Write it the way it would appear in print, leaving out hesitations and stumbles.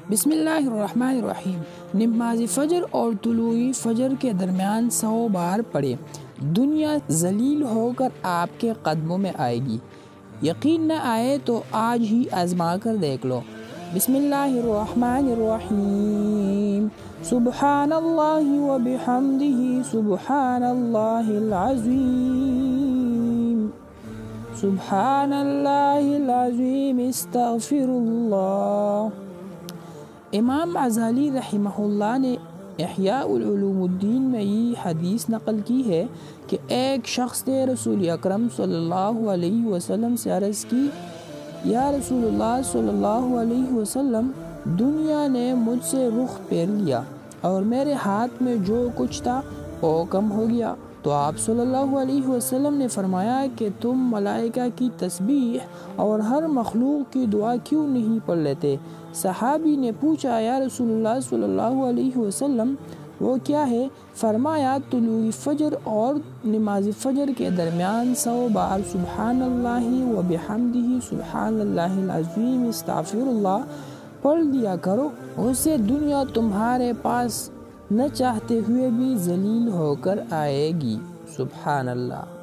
بسم اللہ الرحمن الرحیم۔ نماز فجر اور طلوع فجر کے درمیان 100 بار پڑھے، دنیا ذلیل ہو کر آپ کے قدموں میں آئے گی۔ یقین نہ آئے تو آج ہی آزما کر دیکھ لو۔ بسم اللہ الرحمن الرحیم۔ سبحان اللہ و بحمدہ سبحان اللہ العظیم، سبحان اللہ العظیم، استغفر اللہ۔ امام غزالی رحمہ اللہ نے احیاء العلوم الدین میں یہ حدیث نقل کی ہے کہ ایک شخص نے رسول اکرم صلی اللہ علیہ وسلم سے عرض کی، یا رسول اللہ صلی اللہ علیہ وسلم، دنیا نے مجھ سے رخ پھیر لیا اور میرے ہاتھ میں جو کچھ تھا وہ کم ہو گیا۔ تو آپ صلی اللہ علیہ وسلم نے فرمایا کہ تم ملائکہ کی تسبیح اور ہر مخلوق کی دعا کیوں نہیں پڑھ لیتے؟ صحابی نے پوچھا، یا رسول اللہ صلی اللہ علیہ وسلم وہ کیا ہے؟ فرمایا، طلوع فجر اور نماز فجر کے درمیان 100 بار سبحان اللہ و بحمدہ سبحان اللہ العظیم استغفر اللہ پڑھ لیا کرو، اس سے دنیا تمہارے پاس نہ چاہتے ہوئے بھی ذلیل ہو کر آئے گی۔ سبحان اللہ۔